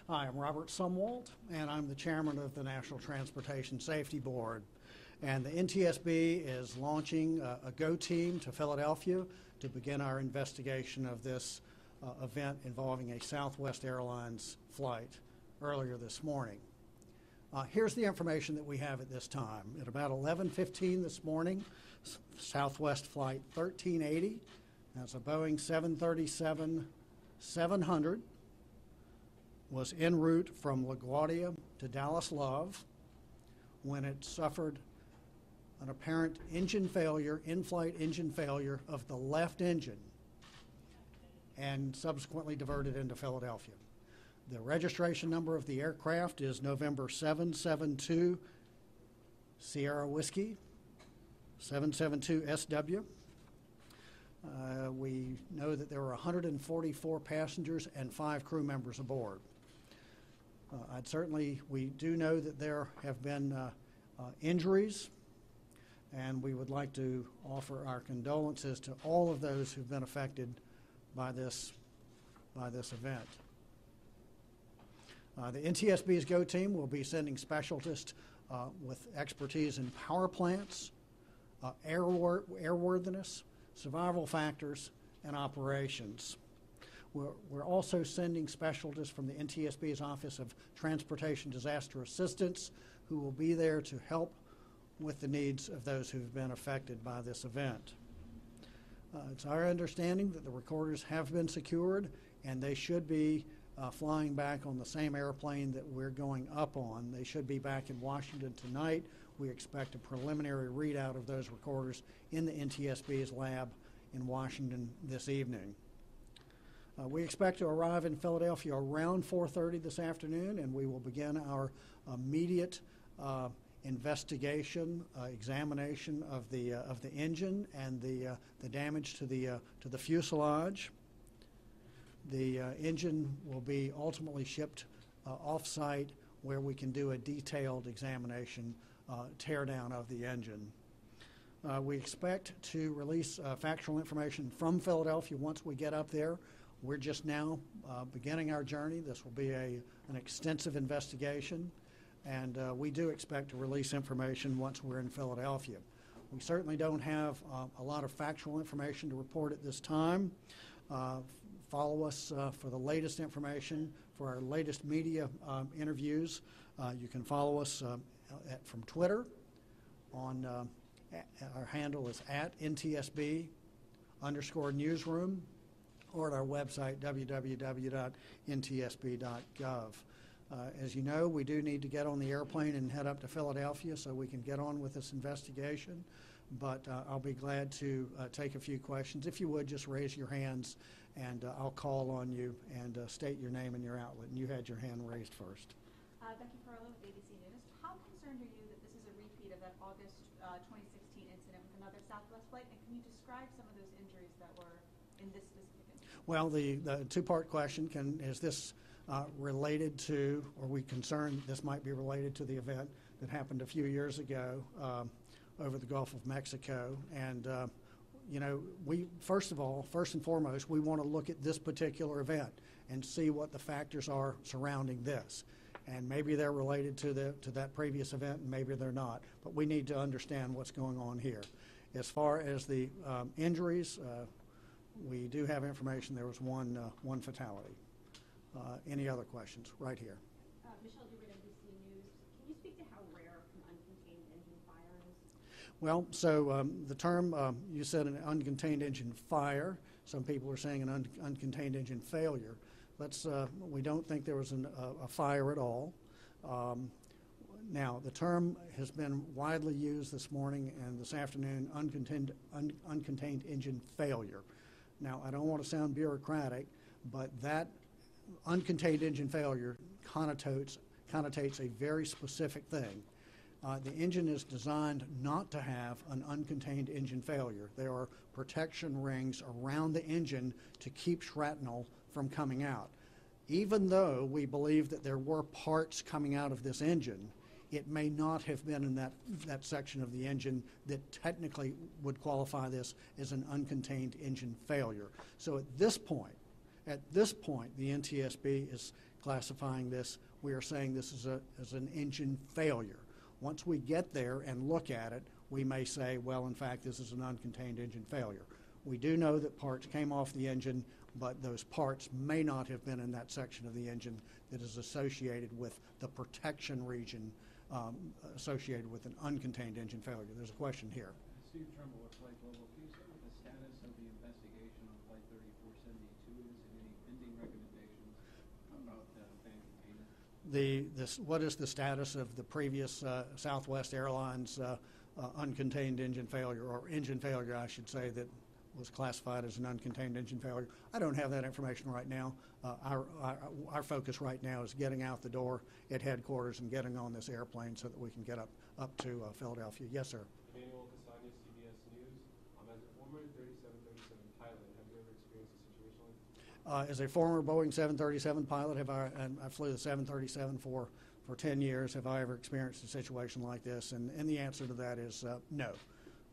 Hi, I'm Robert Sumwalt, and I'm the chairman of the National Transportation Safety Board. And the NTSB is launching a GO team to Philadelphia to begin our investigation of this event involving a Southwest Airlines flight earlier this morning. Here's the information that we have at this time. At about 11:15 this morning, Southwest Flight 1380, that's a Boeing 737-700, was en route from LaGuardia to Dallas Love when it suffered an apparent engine failure, in-flight engine failure of the left engine, and subsequently diverted into Philadelphia. The registration number of the aircraft is November 772 Sierra Whiskey 772 SW. We know that there were 144 passengers and 5 crew members aboard. We do know that there have been injuries, and we would like to offer our condolences to all of those who've been affected by this event. The NTSB's GO team will be sending specialists with expertise in power plants, airworthiness, survival factors, and operations. We're also sending specialists from the NTSB's Office of Transportation Disaster Assistance who will be there to help with the needs of those who've been affected by this event. It's our understanding that the recorders have been secured, and they should be flying back on the same airplane that we're going up on. They should be back in Washington tonight. We expect a preliminary readout of those recorders in the NTSB's lab in Washington this evening. We expect to arrive in Philadelphia around 4:30 this afternoon, and we will begin our immediate investigation, examination of the engine and the damage to the fuselage. The engine will be ultimately shipped off-site, where we can do a detailed examination, teardown of the engine. We expect to release factual information from Philadelphia once we get up there. We're just now beginning our journey. This will be an extensive investigation, and we do expect to release information once we're in Philadelphia. We certainly don't have a lot of factual information to report at this time. Follow us for the latest information, for our latest media interviews. You can follow us from Twitter. Our handle is @NTSB_newsroom, or at our website, www.ntsb.gov. As you know, we do need to get on the airplane and head up to Philadelphia so we can get on with this investigation, but I'll be glad to take a few questions. If you would, just raise your hands, and I'll call on you and state your name and your outlet. And you had your hand raised first. Becky Perlo with ABC News. How concerned are you that this is a repeat of that August 2016 incident with another Southwest flight? And can you describe some of those injuries that were in this specific incident? Well, the two-part question, is this related to, or are we concerned this might be related to the event that happened a few years ago over the Gulf of Mexico? And first and foremost, we want to look at this particular event and see what the factors are surrounding this. And maybe they're related to that previous event, and maybe they're not. But we need to understand what's going on here. As far as the injuries, we do have information there was one fatality. Any other questions? Right here. Michelle Dewey, NBC News. Can you speak to how rare an uncontained engine fire is? Well, so the term, you said an uncontained engine fire. Some people are saying an uncontained engine failure. We don't think there was a fire at all. Now, the term has been widely used this morning and this afternoon, uncontained engine failure. Now, I don't want to sound bureaucratic, but that uncontained engine failure connotates a very specific thing. The engine is designed not to have an uncontained engine failure. There are protection rings around the engine to keep shrapnel from coming out. Even though we believe that there were parts coming out of this engine, it may not have been in that section of the engine that technically would qualify this as an uncontained engine failure. So at this point, At this point, the NTSB is classifying this, we are saying this is as an engine failure. Once we get there and look at it, we may say, well, in fact, this is an uncontained engine failure. We do know that parts came off the engine, but those parts may not have been in that section of the engine that is associated with the protection region associated with an uncontained engine failure. There's a question here. Steve Trumbull with Flight Global. Can you say what the status of the investigation on Flight 3472 is and any pending recommendations about fan containment? What is the status of the previous Southwest Airlines uncontained engine failure, or engine failure, I should say, that was classified as an uncontained engine failure? I don't have that information right now. Our focus right now is getting out the door at headquarters and getting on this airplane so that we can get up to Philadelphia. Yes, sir. Emmanuel Casani, CBS News. As a former 3737 pilot, have you ever experienced a situation like this? As a former Boeing 737 pilot, and I flew the 737 for 10 years, have I ever experienced a situation like this? And the answer to that is no.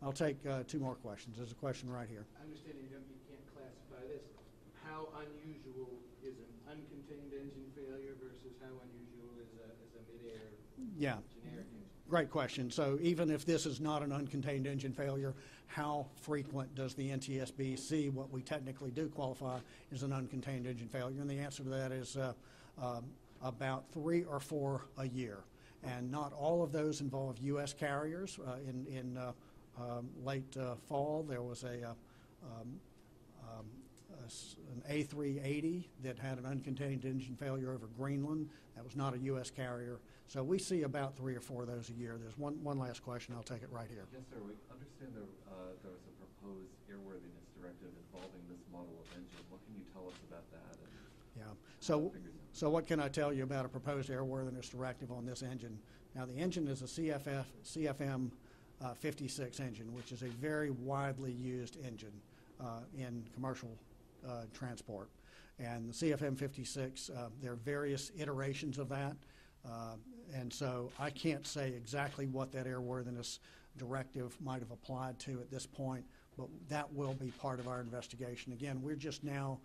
I'll take two more questions. There's a question right here. I understand you can't classify this. How unusual is an uncontained engine failure versus how unusual is a mid-air Yeah. generic engine? Great question. So even if this is not an uncontained engine failure, how frequent does the NTSB see what we technically do qualify as an uncontained engine failure? And the answer to that is about 3 or 4 a year. And not all of those involve U.S. carriers. In late fall, there was an A380 that had an uncontained engine failure over Greenland. That was not a U.S. carrier. So we see about 3 or 4 of those a year. There's one last question. I'll take it right here. Yes, sir. We understand there was a proposed airworthiness directive involving this model of engine. What can you tell us about that? Yeah. So what can I tell you about a proposed airworthiness directive on this engine? Now, the engine is a CFM 56 engine, which is a very widely used engine in commercial transport. And the CFM 56, there are various iterations of that. And so I can't say exactly what that airworthiness directive might have applied to at this point, but that will be part of our investigation. Again, we're just now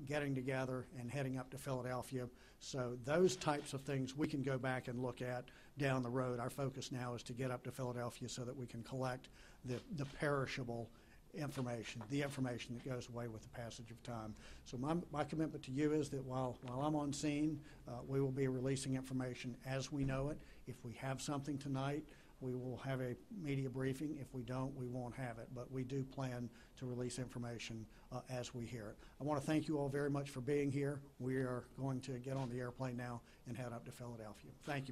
getting together and heading up to Philadelphia. So those types of things we can go back and look at down the road. Our focus now is to get up to Philadelphia so that we can collect the perishable information, the information that goes away with the passage of time. So my commitment to you is that while I'm on scene, we will be releasing information as we know it. If we have something tonight, we will have a media briefing. If we don't, we won't have it. But we do plan to release information as we hear it. I want to thank you all very much for being here. We are going to get on the airplane now and head up to Philadelphia. Thank you.